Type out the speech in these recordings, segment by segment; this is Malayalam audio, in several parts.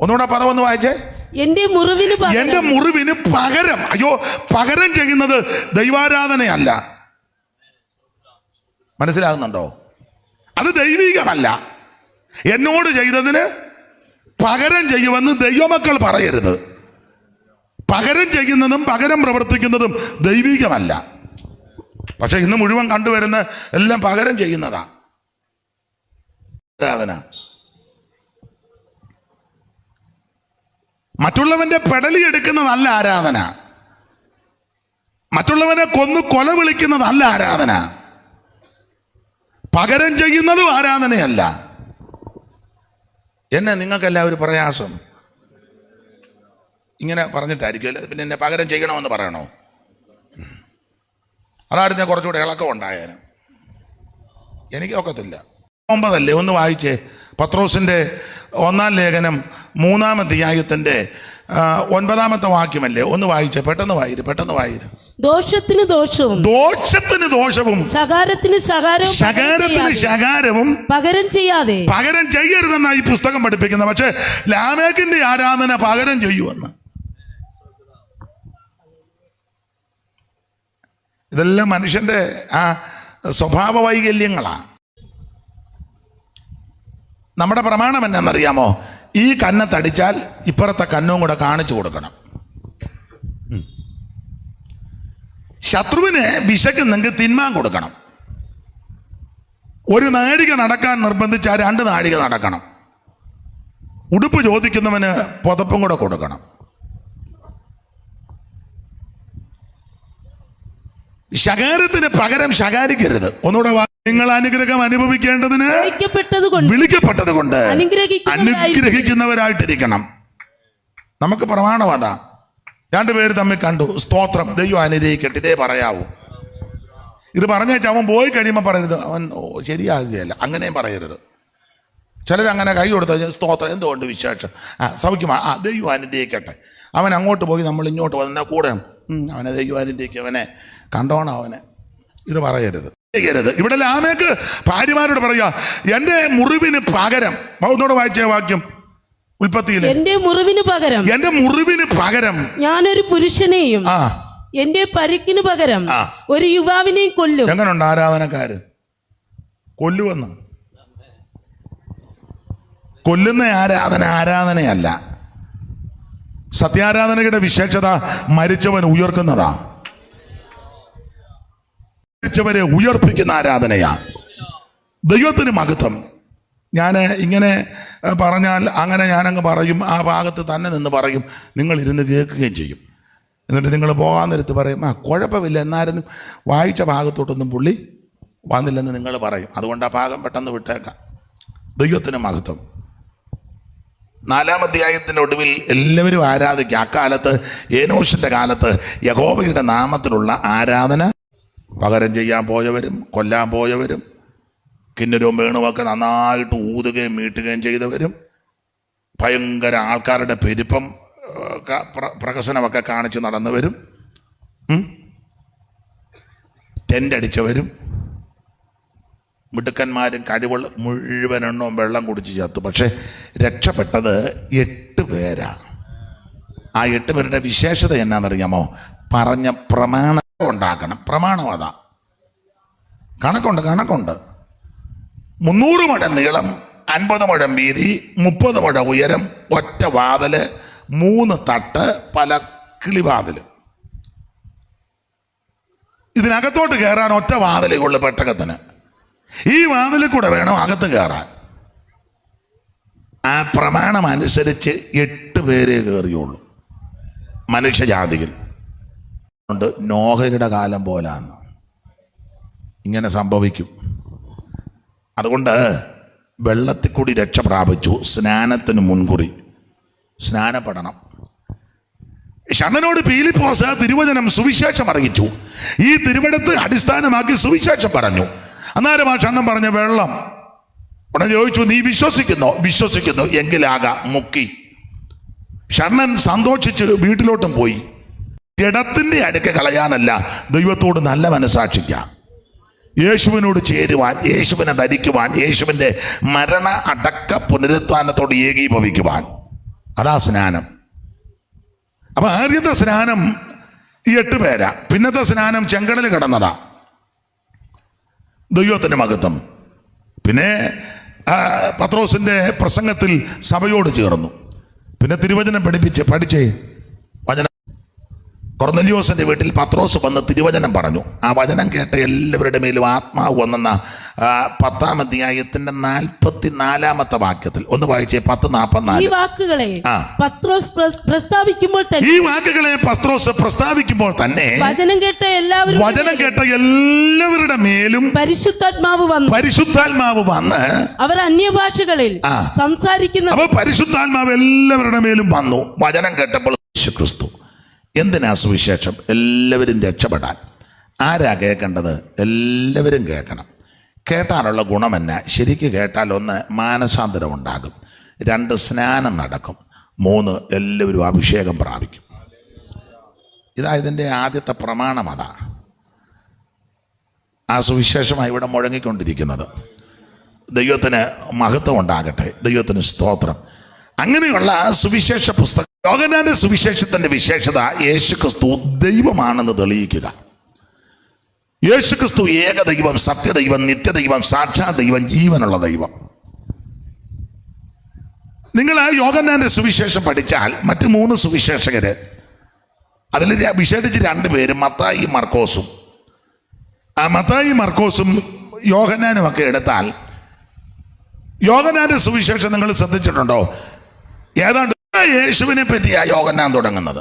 ഒന്നുകൂടെ പദം ഒന്ന് വായിച്ചേ. എന്റെ മുറിവിന് പകരം. അയ്യോ, പകരം ചെയ്യുന്നത് ദൈവാരാധനയല്ല. മനസ്സിലാകുന്നുണ്ടോ? അത് ദൈവികമല്ല. എന്നോട് ചെയ്തതിന് പകരം ചെയ്യുമെന്ന് ദൈവമക്കൾ പറയരുത്. പകരം ചെയ്യുന്നതും പകരം പ്രവർത്തിക്കുന്നതും ദൈവികമല്ല. പക്ഷെ ഇന്ന് മുഴുവൻ കണ്ടുവരുന്ന എല്ലാം പകരം ചെയ്യുന്നതാ ആരാധന. മറ്റുള്ളവന്റെ പെടലി എടുക്കുന്നതല്ല ആരാധന. മറ്റുള്ളവനെ കൊല വിളിക്കുന്നതല്ല ആരാധന. പകരം ചെയ്യുന്നതും ആരാധനയല്ല. എന്നെ നിങ്ങൾക്കെല്ലാവരും പ്രയാസം ഇങ്ങനെ പറഞ്ഞിട്ടായിരിക്കും അല്ലേ? പിന്നെ എന്നെ പകരം ചെയ്യണമെന്ന് പറയണോ? അതായിരുന്നു ഞാൻ കുറച്ചുകൂടെ ഇളക്കം ഉണ്ടായേനെ. എനിക്ക് ഒക്കത്തില്ല. 9 ഒന്ന് വായിച്ചേ. പത്രോസിൻ്റെ 1-ാം ലേഖനം 3-ാം അധ്യായത്തിൻ്റെ 9-ാമത്തെ വാക്യമല്ലേ? ഒന്ന് വായിച്ചേ. പെട്ടെന്ന് വായിര്. ദോഷത്തിന് ദോഷവും ശകാരത്തിന് ശകാരവും പകരം ചെയ്യരുതെന്നാണ് ഈ പുസ്തകം പഠിപ്പിക്കുന്നത്. പക്ഷെ ലാമേക്കിന്റെ ആരാധന പകരം ചെയ്യുമെന്ന്. ഇതെല്ലാം മനുഷ്യന്റെ ആ സ്വഭാവ വൈകല്യങ്ങളാണ്. നമ്മുടെ പ്രമാണം എന്നാണെന്നറിയാമോ? ഈ കന്നത്തടിച്ചാൽ ഇപ്പുറത്തെ കന്നും കൂടെ കാണിച്ചു കൊടുക്കണം. ശത്രുവിനെ വിശക്കുന്നെങ്കിൽ തിന്മാൻ കൊടുക്കണം. 1 നാഴിക നടക്കാൻ നിർബന്ധിച്ചാൽ 2 നാഴിക നടക്കണം. ഉടുപ്പ് ചോദിക്കുന്നവന് പുതപ്പും കൂടെ കൊടുക്കണം. ശകാരത്തിന് പകരം ശകാരിക്കരുത്. ഒന്നുകൂടെ നിങ്ങൾ അനുഗ്രഹം അനുഭവിക്കേണ്ടതിന് വിളിക്കപ്പെട്ടത് കൊണ്ട് അനുഗ്രഹിക്കുന്നവരായിട്ടിരിക്കണം. നമുക്ക് പ്രമാണമതാ. 2 പേര് തമ്മിൽ കണ്ടു, സ്തോത്രം, ദൈവം അനുഗ്രഹിക്കട്ടെ, ഇതേ പറയാവൂ. ഇത് പറഞ്ഞേച്ചാൽ അവൻ പോയി കഴിയുമ്പോൾ പറയരുത് അവൻ ശരിയാകുകയല്ല, അങ്ങനെയും പറയരുത്. ചിലരങ്ങനെ കൈ കൊടുത്തു, സ്തോത്രം, എന്തുകൊണ്ട് വിശേഷം, സൗഖ്യമാണ്, ദൈവം അനുഗ്രഹിക്കട്ടെ. അവൻ അങ്ങോട്ട് പോയി നമ്മൾ ഇങ്ങോട്ട് വന്ന കൂടെ അവനെ ദൈവം അനുഗ്രഹിക്കുക, അവനെ കണ്ടോണം, അവനെ. ഇത് പറയരുത്. ഇവിടെ ലാമേക്ക് ഭാര്യമാരോട് പറയാ, എന്റെ മുറിവിന് പകരം. ഒന്നുകൂടെ വായിച്ച വാക്യം ഉൽപ്പത്തിയിൽ. എന്റെ മുറിവിന് പകരം ഞാനൊരു പുരുഷനെയും എന്റെ പരിക്കിന് പകരം ഒരു യുവാവിനെയും കൊല്ലും. എങ്ങനെയുണ്ട് ആരാധനക്കാര്? കൊല്ലുവെന്ന്. കൊല്ലുന്ന ആരാധനയല്ല. സത്യാരാധനയുടെ വിശേഷത മരിച്ചവൻ ഉയർക്കുന്നതാ. മരിച്ചവരെ ഉയർപ്പിക്കുന്ന ആരാധനയാ. ദൈവത്തിന് മഹത്വം. ഞാൻ ഇങ്ങനെ പറഞ്ഞാൽ അങ്ങനെ ഞാനങ്ങ് പറയും, ആ ഭാഗത്ത് തന്നെ നിന്ന് പറയും, നിങ്ങൾ ഇരുന്ന് കേൾക്കുകയും ചെയ്യും. എന്നിട്ട് നിങ്ങൾ പോകാൻ നേരത്ത് പറയും, കുഴപ്പമില്ല, എന്നായിരുന്നു വായിച്ച ഭാഗത്തോട്ടൊന്നും പുള്ളി വന്നില്ലെന്ന് നിങ്ങൾ പറയും. അതുകൊണ്ട് ആ ഭാഗം പെട്ടെന്ന് വിട്ടേക്കാം. ദൈവത്തിന് മഹത്വം. 4-ാം അധ്യായത്തിൻ്റെ ഒടുവിൽ എല്ലാവരും ആരാധിക്കുക. അക്കാലത്ത് ഏനോഷിൻ്റെ കാലത്ത് യഹോവയുടെ നാമത്തിലുള്ള ആരാധന. പകരം ചെയ്യാൻ പോയവരും കൊല്ലാൻ പോയവരും കിന്നരവും വേണുമൊക്കെ നന്നായിട്ട് ഊതുകയും മീട്ടുകയും ചെയ്തവരും, ഭയങ്കര ആൾക്കാരുടെ പെരുപ്പം പ്രഹസനമൊക്കെ കാണിച്ച് നടന്നവരും, ടെൻ്റടിച്ചവരും, മിടുക്കന്മാരും കഴിവുള്ള മുഴുവനെണ്ണവും വെള്ളം കുടിച്ച് ചത്തു. പക്ഷെ രക്ഷപ്പെട്ടത് 8 പേരാണ്. ആ 8 പേരുടെ വിശേഷത എന്നാണെന്നറിയാമോ? പറഞ്ഞ പ്രമാണം ഉണ്ടാക്കണം. പ്രമാണം അതാ. കണക്കുണ്ട്. 300 മുഴം നീളം, 50 മുഴം വീതി, 30 മുഴം ഉയരം, ഒറ്റ വാതില്, 3 തട്ട്, പല കിളിവാതില്. ഇതിനകത്തോട്ട് കയറാൻ ഒറ്റ വാതിലുള്ളൂ പെട്ടകത്തിന്. ഈ വാതിലിൽ കൂടെ വേണം അകത്ത് കയറാൻ. ആ പ്രമാണം അനുസരിച്ച് 8 പേരെ കയറിയുള്ളൂ മനുഷ്യജാതിയിൽ. ണ്ട് നോഹയുടെ കാലം പോലാന്ന് ഇങ്ങനെ സംഭവിക്കും. അതുകൊണ്ട് വെള്ളത്തിൽ കൂടി രക്ഷ പ്രാപിച്ചു. സ്നാനത്തിന് മുൻകുറി സ്നാനപ്പെടണം. ഷണ്ണനോട് പീലിപ്പോസ് തിരുവചനം സുവിശേഷം അറിയിച്ചു. ഈ തിരുവചനത്തെ അടിസ്ഥാനമാക്കി സുവിശേഷം പറഞ്ഞു. അന്നേരം ആ ഷണ്ണൻ പറഞ്ഞ വെള്ളം ഉടനെ ചോദിച്ചു, നീ വിശ്വസിക്കുന്നു എങ്കിലാകാം മുക്കി. ഷണ്ണൻ സന്തോഷിച്ച് വീട്ടിലോട്ടും പോയി. ജഡത്തിന്റെ അടുക്ക കളയാനല്ല, ദൈവത്തോട് നല്ല മനസാക്ഷിക്കാം, യേശുവിനോട് ചേരുവാൻ, യേശുവിനെ ധരിക്കുവാൻ, യേശുവിൻ്റെ മരണ അടക്ക പുനരുത്ഥാനത്തോട് ഏകീഭവിക്കുവാൻ. അതാ സ്നാനം. അപ്പൊ ആദ്യത്തെ സ്നാനം ഈ 8 പേരാ. പിന്നത്തെ സ്നാനം ചെങ്കടൽ കടന്നതാ. ദൈവത്തിന്റെ മഹത്വം. പിന്നെ പത്രോസിന്റെ പ്രസംഗത്തിൽ സഭയോട് ചേർന്നു. പിന്നെ തിരുവചനം പഠിച്ചേ വചനം. കൊർന്നല്യോസിന്റെ വീട്ടിൽ പത്രോസ് വന്ന് തിരുവചനം പറഞ്ഞു. ആ വചനം കേട്ട എല്ലാവരുടെ മേലും ആത്മാവ് വന്നെന്ന 10-ാം അധ്യായത്തിന്റെ 44-ാമത്തെ വാക്യത്തിൽ ഒന്ന് വായിച്ചേ. 10:44. ഈ വാക്കുകളെ പത്രോസ് പ്രസ്താവിക്കുമ്പോൾ തന്നെ വചനം കേട്ട എല്ലാവരുടെ മേലും പരിശുദ്ധാത്മാവ് വന്ന് അവർ അന്യഭാഷകളിൽ സംസാരിക്കുന്ന. അപ്പൊ പരിശുദ്ധാത്മാവ് എല്ലാവരുടെ മേലും വന്നു വചനം കേട്ടപ്പോൾ. യേശുക്രിസ്തു എന്തിനാ സുവിശേഷം? എല്ലാവരും രക്ഷപ്പെടാൻ. ആരാ കേൾക്കേണ്ടത്? എല്ലാവരും കേൾക്കണം. കേട്ടാലുള്ള ഗുണമെന്നാ? ശരിക്ക് കേട്ടാൽ 1 മാനസാന്തരം ഉണ്ടാകും, 2 സ്നാനം നടക്കും, 3 എല്ലാവരും അഭിഷേകം പ്രാപിക്കും. ഇതാ ഇതിൻ്റെ ആദ്യത്തെ പ്രമാണം. അതാ ആ സുവിശേഷമായി ഇവിടെ മുഴങ്ങിക്കൊണ്ടിരിക്കുന്നത്. ദൈവത്തിന് മഹത്വം ഉണ്ടാകട്ടെ, ദൈവത്തിന് സ്തോത്രം. അങ്ങനെയുള്ള സുവിശേഷ പുസ്തകം. യോഹന്നാന്റെ സുവിശേഷത്തിന്റെ വിശേഷത യേശുക്രിസ്തു ദൈവമാണെന്ന് തെളിയിക്കുക. യേശുക്രിസ്തു ഏകദൈവം, സത്യദൈവം, നിത്യദൈവം, സാക്ഷാൽ ദൈവം, ജീവനുള്ള ദൈവം. നിങ്ങൾ യോഹന്നാന്റെ സുവിശേഷം പഠിച്ചാൽ മറ്റ് 3 സുവിശേഷകര്, അതിൽ വിശേഷിച്ച് 2 പേര് മത്തായി മർക്കോസും. ആ മത്തായി മർക്കോസും യോഹന്നാനും ഒക്കെ എടുത്താൽ യോഹന്നാന്റെ സുവിശേഷം നിങ്ങൾ ശ്രദ്ധിച്ചിട്ടുണ്ടോ? ഏതാണ്ട് യേശുവിനെ പറ്റിയാ യോഹന്നാൻ തുടങ്ങുന്നത്.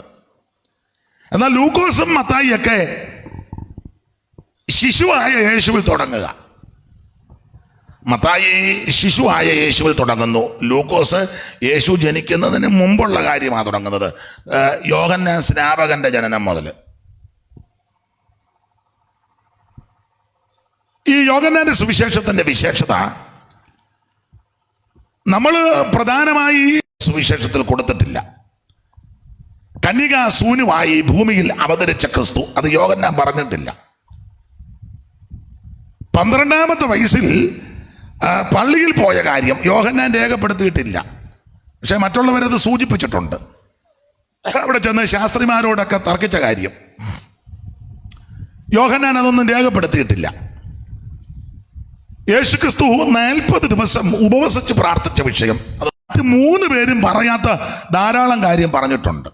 എന്നാൽ ലൂക്കോസും മത്തായിയൊക്കെ ശിശുവായ യേശുവിൽ തുടങ്ങുക. മത്തായി ശിശുവായ യേശുവിൽ തുടങ്ങുന്നു. ലൂക്കോസ് യേശു ജനിക്കുന്നതിന് മുമ്പുള്ള കാര്യമാണ് തുടങ്ങുന്നത്. യോഹന്നാൻ സ്നാപകന്റെ ജനനം മുതൽ. ഈ യോഹന്നാന്റെ സുവിശേഷത്തിന്റെ വിശേഷത നമ്മൾ പ്രധാനമായി സുവിശേഷത്തിൽ കൊടുത്തിട്ടില്ല. കന്യക സൂനുവായി ഭൂമിയിൽ അവതരിച്ച ക്രിസ്തു, അത് യോഹന്നാൻ പറഞ്ഞിട്ടില്ല. 12-ാമത്തെ വയസ്സിൽ പള്ളിയിൽ പോയ കാര്യം യോഹന്നാൻ രേഖപ്പെടുത്തിയിട്ടില്ല. പക്ഷെ മറ്റുള്ളവരത് സൂചിപ്പിച്ചിട്ടുണ്ട്. അവിടെ ചെന്ന് ശാസ്ത്രിമാരോടൊക്കെ തർക്കിച്ച കാര്യം യോഹന്നാൻ അതൊന്നും രേഖപ്പെടുത്തിയിട്ടില്ല. യേശുക്രിസ്തു 40 ദിവസം ഉപവസിച്ച് പ്രാർത്ഥിച്ച വിഷയം അത് 3 പേരും പറയാത്ത ധാരാളം കാര്യം പറഞ്ഞിട്ടുണ്ട്.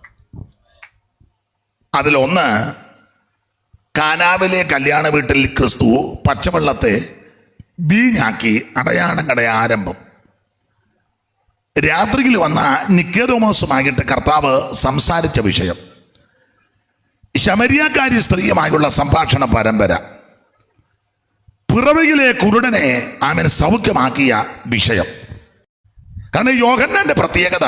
അതിലൊന്ന്, കാനാവിലെ കല്യാണ വീട്ടിൽ ക്രിസ്തു പച്ചവെള്ളത്തെ വീഞ്ഞാക്കി അടയാളങ്ങളുടെ ആരംഭം. രാത്രിയിൽ വന്ന നിക്കോദെമോസുമായിട്ട് കർത്താവ് സംസാരിച്ച വിഷയം. ശമരിയാക്കാരി സ്ത്രീയുമായുള്ള സംഭാഷണ പരമ്പര. പിറവിയിലെ കുരുടനെ അവൻ സൗഖ്യമാക്കിയ വിഷയം. കാരണം യോഹന്നാന്റെ പ്രത്യേകത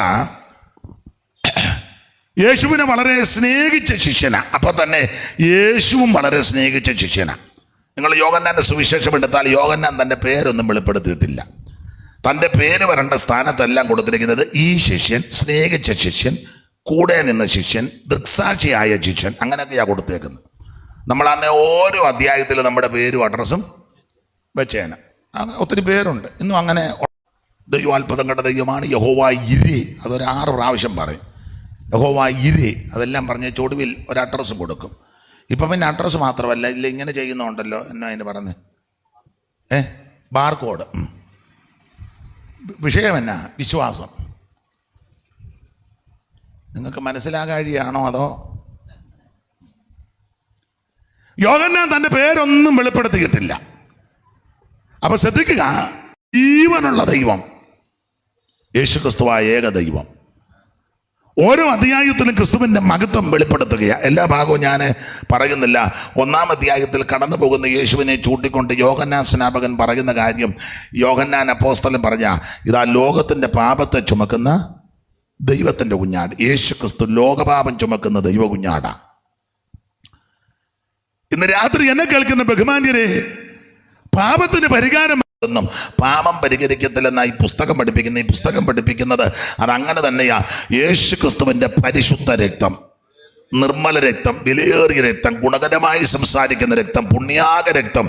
യേശുവിനെ വളരെ സ്നേഹിച്ച ശിഷ്യനാ. അപ്പൊ തന്നെ യേശുവും വളരെ സ്നേഹിച്ച ശിഷ്യനാ. നിങ്ങൾ യോഹന്നാന്റെ സുവിശേഷം എടുത്താൽ യോഹന്നാൻ തൻ്റെ പേരൊന്നും വെളിപ്പെടുത്തിയിട്ടില്ല. തൻ്റെ പേര് വരേണ്ട സ്ഥാനത്തെല്ലാം കൊടുത്തിരിക്കുന്നത് ഈ ശിഷ്യൻ, സ്നേഹിച്ച ശിഷ്യൻ, കൂടെ നിന്ന ശിഷ്യൻ, ദൃക്സാക്ഷിയായ ശിഷ്യൻ, അങ്ങനെയൊക്കെയാ കൊടുത്തേക്കുന്നത്. നമ്മൾ അന്ന് ഓരോ അധ്യായത്തിലും നമ്മുടെ പേരും അഡ്രസ്സും വെച്ചേന. ഒത്തിരി പേരുണ്ട് ഇന്നും അങ്ങനെ. ദൈവം അത്ഭുതം കണ്ട ദൈവമാണ്. യഹോവ ഇരേ, അതൊരു 6 പ്രാവശ്യം പറയും. യഹോവ ഇരേ, അതെല്ലാം പറഞ്ഞ് ചൊടുവിൽ ഒരു അഡ്രസ്സ് കൊടുക്കും. ഇപ്പം പിന്നെ അഡ്രസ്സ് മാത്രമല്ല, ഇല്ല ഇങ്ങനെ ചെയ്യുന്നുണ്ടല്ലോ, എന്നാ അതിന് പറഞ്ഞ് ബാർകോഡ്. വിഷയം എന്നാ? വിശ്വാസം. നിങ്ങൾക്ക് മനസ്സിലാകാഴിയാണോ അതോ? യോഹന്നാൻ തൻ്റെ പേരൊന്നും വെളിപ്പെടുത്തിയിട്ടില്ല. അപ്പൊ ശ്രദ്ധിക്കുക, ജീവനുള്ള ദൈവം, യേശുക്രിസ്തുവായ ഏക ദൈവം. ഓരോ അധ്യായത്തിലും ക്രിസ്തുവിൻ്റെ മഹത്വം വെളിപ്പെടുത്തുകയാണ്. എല്ലാ ഭാഗവും ഞാൻ പറയുന്നില്ല. 1-ാം അധ്യായത്തിൽ കടന്നു പോകുന്ന യേശുവിനെ ചൂണ്ടിക്കൊണ്ട് യോഹന്നാൻ സ്നാപകൻ പറയുന്ന കാര്യം, യോഹന്നാൻ അപ്പോസ്തലൻ പറഞ്ഞ, ഇതാ ലോകത്തിൻ്റെ പാപത്തെ ചുമക്കുന്ന ദൈവത്തിൻ്റെ കുഞ്ഞാട്. യേശുക്രിസ്തു ലോകപാപം ചുമക്കുന്ന ദൈവ കുഞ്ഞാടാ. ഇന്ന് രാത്രി എന്നെ കേൾക്കുന്ന ബഹുമാന്യരെ, പാപത്തിന് പരിഹാരം ഒന്നും പാപം പരിഹരിക്കത്തില്ലെന്ന ഈ പുസ്തകം പഠിപ്പിക്കുന്ന, ഈ പുസ്തകം പഠിപ്പിക്കുന്നത് അതങ്ങനെ തന്നെയാ. യേശുക്രിസ്തുവിൻ്റെ പരിശുദ്ധ രക്തം നിർമ്മല രക്തം, വിലയേറിയ രക്തം, ഗുണകരമായി സംസാരിക്കുന്ന രക്തം, പുണ്യാക രക്തം,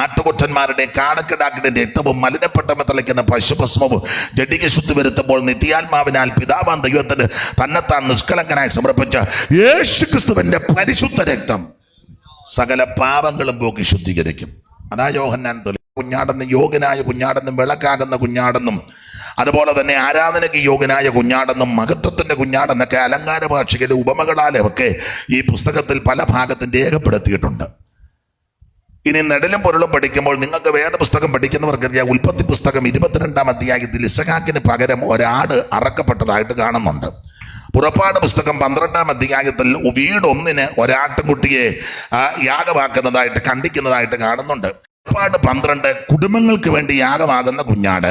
ആട്ടുകൊറ്റന്മാരുടെയും കാടക്കിടാക്കിന്റെ രക്തവും മലിനപ്പെട്ടമ തളിക്കുന്ന പശുഭസ്മവും ജഡിക ശുദ്ധി വരുത്തുമ്പോൾ നിത്യാത്മാവിനാൽ പിതാവാൻ ദൈവത്തിന് തന്നെത്താൻ നിഷ്കളങ്കനായി സമർപ്പിച്ച യേശുക്രിസ്തുവിന്റെ പരിശുദ്ധ രക്തം സകല പാപങ്ങളും പോക്കി ശുദ്ധീകരിക്കും. അതാ യോഹന്നാൻ കുഞ്ഞാടെന്നും യോഗ്യനായ കുഞ്ഞാടെന്നും വിളക്കാകുന്ന കുഞ്ഞാടെന്നും അതുപോലെ തന്നെ ആരാധനയ്ക്ക് യോഗ്യനായ കുഞ്ഞാടെന്നും മഹത്വത്തിന്റെ കുഞ്ഞാടെന്നൊക്കെ അലങ്കാര ഭാഷയിലെ ഉപമകളാലൊക്കെ ഈ പുസ്തകത്തിൽ പല ഭാഗത്തും രേഖപ്പെടുത്തിയിട്ടുണ്ട്. ഇനി നെടലും പൊരുളും പഠിക്കുമ്പോൾ നിങ്ങൾക്ക് വേദപുസ്തകം പഠിക്കുന്നവർക്കറിയാം, ഉൽപ്പത്തി പുസ്തകം 22-ാം അധ്യായത്തിൽ ഇസഹാക്കിന് പകരം ഒരാട് അറക്കപ്പെട്ടതായിട്ട് കാണുന്നുണ്ട്. പുറപ്പാട് പുസ്തകം 12-ാം അധ്യായത്തിൽ വീട് 1 ഒരാട്ടുംകുട്ടിയെ യാഗമാക്കുന്നതായിട്ട് കണ്ടിക്കുന്നതായിട്ട് കാണുന്നുണ്ട്. പുറപ്പാട് 12 കുടുംബങ്ങൾക്ക് വേണ്ടി യാഗമാകുന്ന കുഞ്ഞാട്.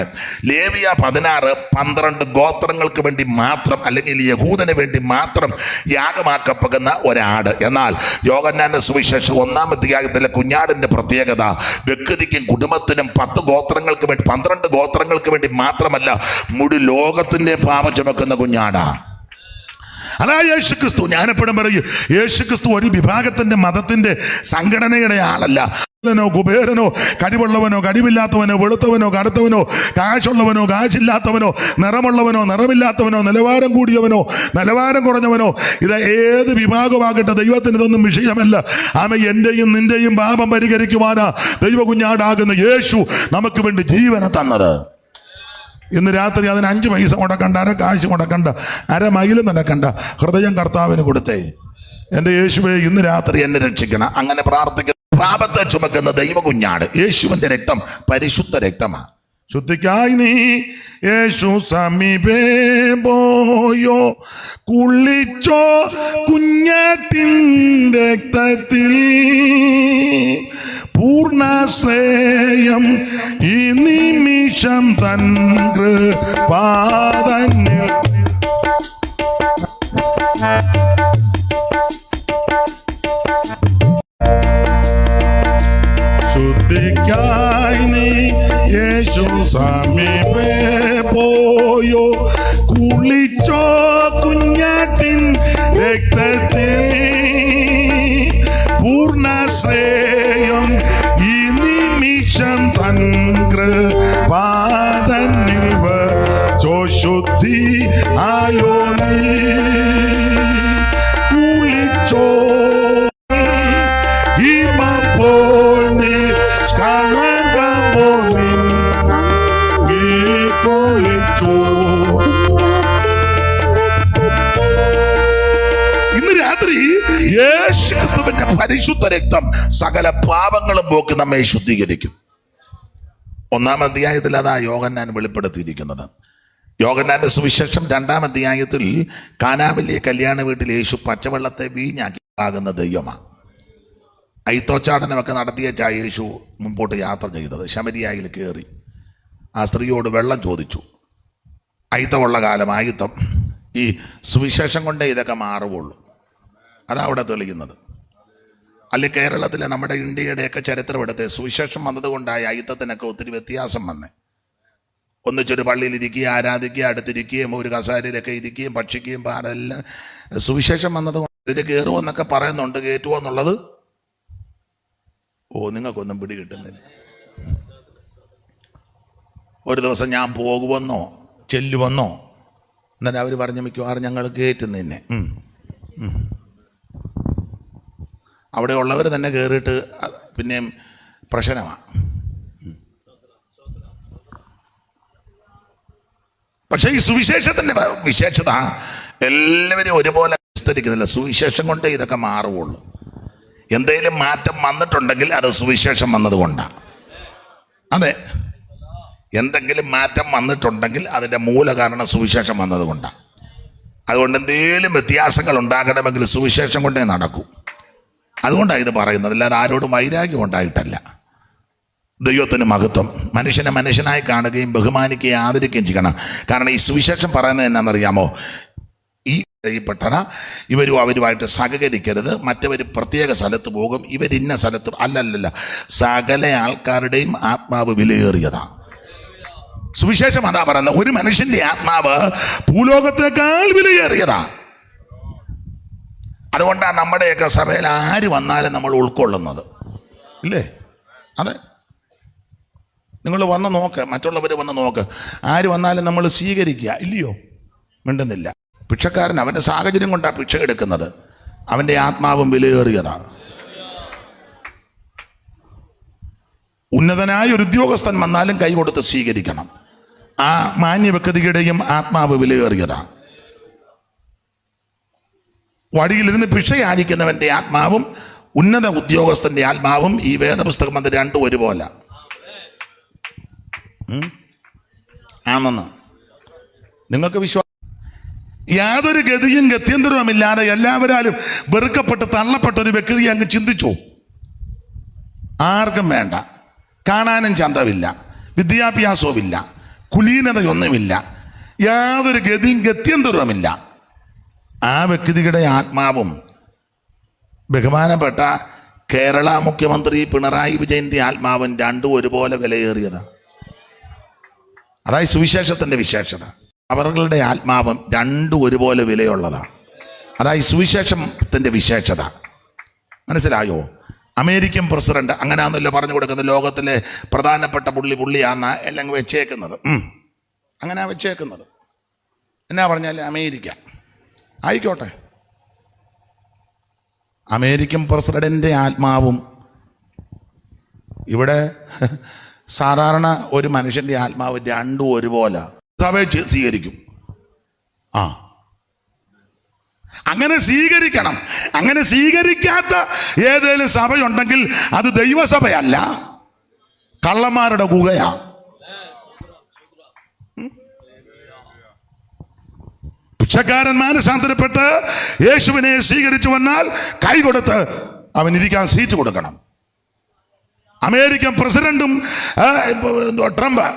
ലേവിയ 16 12 ഗോത്രങ്ങൾക്ക് വേണ്ടി മാത്രം, അല്ലെങ്കിൽ യഹൂദന് വേണ്ടി മാത്രം യാഗമാക്കപ്പെടുന്ന ഒരാട്. എന്നാൽ യോഹന്നാന്റെ സുവിശേഷം 1-ാം അധ്യായത്തിലെ കുഞ്ഞാടിന്റെ പ്രത്യേകത വ്യക്തിക്കും കുടുംബത്തിനും 10 ഗോത്രങ്ങൾക്ക് വേണ്ടി 12 ഗോത്രങ്ങൾക്ക് വേണ്ടി മാത്രമല്ല, മുഴു ലോകത്തിന്റെ പാപം ചുമക്കുന്ന കുഞ്ഞാടാ. അതാ യേശുക്രിസ്തു. ഞാനെപ്പോഴും പറയും, യേശുക്രിസ്തു ഒരു വിഭാഗത്തിന്റെ മതത്തിന്റെ സംഘടനയുടെ ആളല്ല. കുബേരനോ കഴിവുള്ളവനോ കഴിവില്ലാത്തവനോ വെളുത്തവനോ കറുത്തവനോ കാശുള്ളവനോ കാശില്ലാത്തവനോ നിറമുള്ളവനോ നിറമില്ലാത്തവനോ നിലവാരം കൂടിയവനോ നിലവാരം കുറഞ്ഞവനോ, ഇത് ഏത് വിഭാഗമാകട്ടെ, ദൈവത്തിന് ഇതൊന്നും വിഷയമല്ല. ആമേ, എന്റെയും നിന്റെയും പാപം പരിഹരിക്കുവാനാ ദൈവ കുഞ്ഞാടാകുന്ന യേശു നമുക്ക് വേണ്ടി ജീവനെ തന്നത്. ഇന്ന് രാത്രി അതിന് 5 പൈസ മുടക്കണ്ട, അര കാശ് മുടക്കണ്ട, 1/2 മൈൽ നടക്കണ്ട, ഹൃദയം കർത്താവിന് കൊടുത്തേ. എൻ്റെ യേശുവേ, ഇന്ന് രാത്രി എന്നെ രക്ഷിക്കണം. അങ്ങനെ പ്രാർത്ഥിക്കുന്ന പാപത്തെ ചുമക്കുന്ന ദൈവ കുഞ്ഞാട് യേശുവിന്റെ രക്തം പരിശുദ്ധ രക്തമാണ്. ശുദ്ധിക്കായി നീ യേശു സമീപേ പോയോ, കുളിച്ചോ കുഞ്ഞാട്ടിൻ രക്തത്തിൽ, പൂർണ്ണശ്രേയം ഈ നിമിഷം തൻ കൃപാതന്നിൽ. ശുദ്ധിക്കായി നീ യേശു സമീപേ പോയോ, കുളിച്ചോ കുഞ്ഞാട്ടിൻ രക്തത്തിൽ, പൂർണ്ണശ്രേയം ഈ നിമിഷം തൻ കൃപാതന്നിൽ വച്ചോ. ശുദ്ധി ആയോ നീ, കുളിച്ചോ ഇപ്പോൾ നീ കളങ്കമോ കുളിച്ചോ. ഇന്ന് രാത്രി യേശുക്രിസ്തുവിന്റെ പരിശുദ്ധ രക്തം സകല പാപങ്ങളും പോക്കി നമ്മെ ശുദ്ധീകരിക്കും. 1-ാം അധ്യായത്തിൽ അതാ യോഹന്നാൻ വെളിപ്പെടുത്തിയിരിക്കുന്നത്. യോഹന്നാന്റെ സുവിശേഷം 2-ാം അധ്യായത്തിൽ കാനാവിലെ കല്യാണ വീട്ടിൽ യേശു പച്ചവെള്ളത്തെ വീഞ്ഞാക്കി ആകുന്ന ദൈവമാണ്. അയിത്തോച്ചാടനമൊക്കെ നടത്തിയ യേശു മുമ്പോട്ട് യാത്ര ചെയ്തത്. ശമരിയായിൽ കയറി ആ സ്ത്രീയോട് വെള്ളം ചോദിച്ചു. അയിത്തമുള്ള കാലം അയിത്തം. ഈ സുവിശേഷം കൊണ്ടേ ഇതൊക്കെ മാറുകയുള്ളൂ. അതാ അവിടെ തെളിയുന്നത്. അല്ലെങ്കിൽ കേരളത്തിലെ നമ്മുടെ ഇന്ത്യയുടെയൊക്കെ ചരിത്രം എടുത്ത് സുവിശേഷം വന്നതുകൊണ്ടായ അയിത്തത്തിനൊക്കെ ഒത്തിരി വ്യത്യാസം വന്നേ. ഒന്നിച്ചൊരു പള്ളിയിൽ ഇരിക്കുകയും ആരാധിക്കുകയും അടുത്തിരിക്കുകയും ഒരു കസാരയിലൊക്കെ ഇരിക്കുകയും ഭക്ഷിക്കുകയും പാടെല്ലാം സുവിശേഷം വന്നതുകൊണ്ട് ഇതിൽ കയറുമെന്നൊക്കെ പറയുന്നുണ്ട്. കയറ്റുമോ എന്നുള്ളത് നിങ്ങൾക്കൊന്നും പിടികിട്ടുന്നില്ല. ഒരു ദിവസം ഞാൻ പോകുമെന്നോ ചെല്ലുവെന്നോ എന്നാലും അവർ പറഞ്ഞു മിക്കവാറും ഞങ്ങൾ കയറ്റുന്നതന്നെ. അവിടെ ഉള്ളവർ തന്നെ കയറിയിട്ട് പിന്നെയും പ്രശ്നമാണ്. പക്ഷേ ഈ സുവിശേഷത്തിൻ്റെ വിശേഷത എല്ലാവരും ഒരുപോലെ വിസ്തരിക്കുന്നില്ല. സുവിശേഷം കൊണ്ട് ഇതൊക്കെ മാറുകയുള്ളൂ. എന്തെങ്കിലും മാറ്റം വന്നിട്ടുണ്ടെങ്കിൽ അത് സുവിശേഷം വന്നതുകൊണ്ടാണ്. അതെ, എന്തെങ്കിലും മാറ്റം വന്നിട്ടുണ്ടെങ്കിൽ അതിൻ്റെ മൂല കാരണം സുവിശേഷം വന്നതുകൊണ്ടാണ്. അതുകൊണ്ട് എന്തെങ്കിലും വ്യത്യാസങ്ങൾ ഉണ്ടാകണമെങ്കിൽ സുവിശേഷം കൊണ്ടേ നടക്കൂ. അതുകൊണ്ടാണ് ഇത് പറയുന്നത്. അല്ലാതെ ആരോടും വൈരാഗ്യം ഉണ്ടായിട്ടല്ല. ദൈവത്തിന് മഹത്വം. മനുഷ്യനെ മനുഷ്യനായി കാണുകയും ബഹുമാനിക്കുകയും ആദരിക്കുകയും ചെയ്യണം. കാരണം ഈ സുവിശേഷം പറയുന്നത് എന്നാണെന്നറിയാമോ? ഈ പെട്ടന ഇവരും അവരുമായിട്ട് സഹകരിക്കരുത്. മറ്റവർ പ്രത്യേക സ്ഥലത്ത് പോകും, ഇവരിന്ന സ്ഥലത്ത് അല്ലല്ല. സകല ആൾക്കാരുടെയും ആത്മാവ് വിലയേറിയതാണ്. സുവിശേഷം അതാ പറയുന്നത്. ഒരു മനുഷ്യന്റെ ആത്മാവ് ഭൂലോകത്തേക്കാൾ വിലയേറിയതാണ്. അതുകൊണ്ടാണ് നമ്മുടെയൊക്കെ സഭയിൽ ആര് വന്നാലും നമ്മൾ ഉൾക്കൊള്ളുന്നത്, ഇല്ലേ? അതെ, നിങ്ങൾ വന്ന് നോക്ക്, മറ്റുള്ളവർ വന്ന് നോക്ക്, ആര് വന്നാലും നമ്മൾ സ്വീകരിക്കുക, ഇല്ലയോ? മിണ്ടുന്നില്ല. ഭിക്ഷക്കാരൻ അവൻ്റെ സാഹചര്യം കൊണ്ടാണ് ഭിക്ഷ എടുക്കുന്നത്, അവൻ്റെ ആത്മാവും വിലയേറിയതാണ്. ഉന്നതനായ ഒരു ഉദ്യോഗസ്ഥൻ വന്നാലും കൈ കൊടുത്ത് സ്വീകരിക്കണം. ആ മാന്യ വ്യക്തിയുടെയും ആത്മാവ് വിലയേറിയതാണ്. വഴിയിലിരുന്ന് ഭിക്ഷ യാചിക്കുന്നവൻ്റെ ആത്മാവും ഉന്നത ഉദ്യോഗസ്ഥൻ്റെ ആത്മാവും ഈ വേദപുസ്തകം അത് രണ്ടും ഒരുപോലെ ആണെന്ന് നിങ്ങൾക്ക് വിശ്വാസം. യാതൊരു ഗതിയും ഗത്യന്തരവുമില്ലാതെ എല്ലാവരാലും വെറുക്കപ്പെട്ട് തള്ളപ്പെട്ട ഒരു വ്യക്തിയെ അങ്ങ് ചിന്തിച്ചു. ആർക്കും വേണ്ട, കാണാനും ചന്തമില്ല, വിദ്യാഭ്യാസവുമില്ല, കുലീനതയൊന്നുമില്ല, യാതൊരു ഗതിയും ഗത്യന്തരവുമില്ല. ആ വ്യക്തിയുടെ ആത്മാവും ബഹുമാനപ്പെട്ട കേരള മുഖ്യമന്ത്രി പിണറായി വിജയന്റെ ആത്മാവും രണ്ടും ഒരുപോലെ വിലയേറിയതാണ്. അതായത് സുവിശേഷത്തിൻ്റെ വിശേഷത. അവരുടെ ആത്മാവും രണ്ടും ഒരുപോലെ വിലയുള്ളതാണ്. അതായത് സുവിശേഷത്തിൻ്റെ വിശേഷത. മനസ്സിലായോ? അമേരിക്കൻ പ്രസിഡന്റ് അങ്ങനെയാണെന്നല്ലോ പറഞ്ഞു കൊടുക്കുന്നത്. ലോകത്തിലെ പ്രധാനപ്പെട്ട പുള്ളിയാന്ന എല്ലാം വെച്ചേക്കുന്നത്. അങ്ങനെ വെച്ചേക്കുന്നത്. എന്നാ പറഞ്ഞാൽ അമേരിക്ക ആയിക്കോട്ടെ. അമേരിക്കൻ പ്രസിഡന്റിൻ്റെ ആത്മാവും ഇവിടെ സാധാരണ ഒരു മനുഷ്യൻ്റെ ആത്മാവ് രണ്ടും ഒരുപോലെ സഭയെ സ്വീകരിക്കും. അങ്ങനെ സ്വീകരിക്കണം. അങ്ങനെ സ്വീകരിക്കാത്ത ഏതേലും സഭയുണ്ടെങ്കിൽ അത് ദൈവസഭയല്ല, കള്ളന്മാരുടെ ഗുഹയാ. ഭിക്ഷക്കാരൻ മാനസാന്തരപ്പെട്ട് യേശുവിനെ സ്വീകരിച്ചു വന്നാൽ കൈ കൊടുത്ത് അവനിരിക്കാൻ സീറ്റ് കൊടുക്കണം. അമേരിക്കൻ പ്രസിഡന്റും ട്രംപ്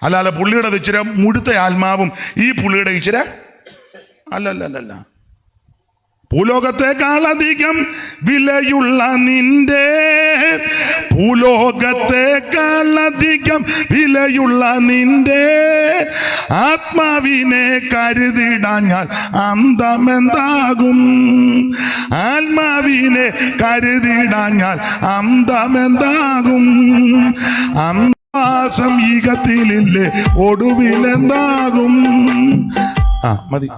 അല്ലാതെ പുള്ളിയുടെ ഇച്ചിരി മുഴുത്ത ആത്മാവും ഈ പുള്ളിയുടെ ഇച്ചിരി അല്ലല്ലല്ല. ഭൂലോകത്തെക്കാളധികം വിലയുള്ള നിന്റെ, ഭൂലോകത്തെക്കാളധികം വിലയുള്ള നിന്റെ ആത്മാവിനെ കരുതിടാഞ്ഞാൽ അന്തമെന്താകും? ആത്മാവിനെ കരുതിടാഞ്ഞാൽ അന്തമെന്താകും? അന്തവാസം ഈകത്തിലില്ലേ, ഒടുവിലെന്താകും? മതി.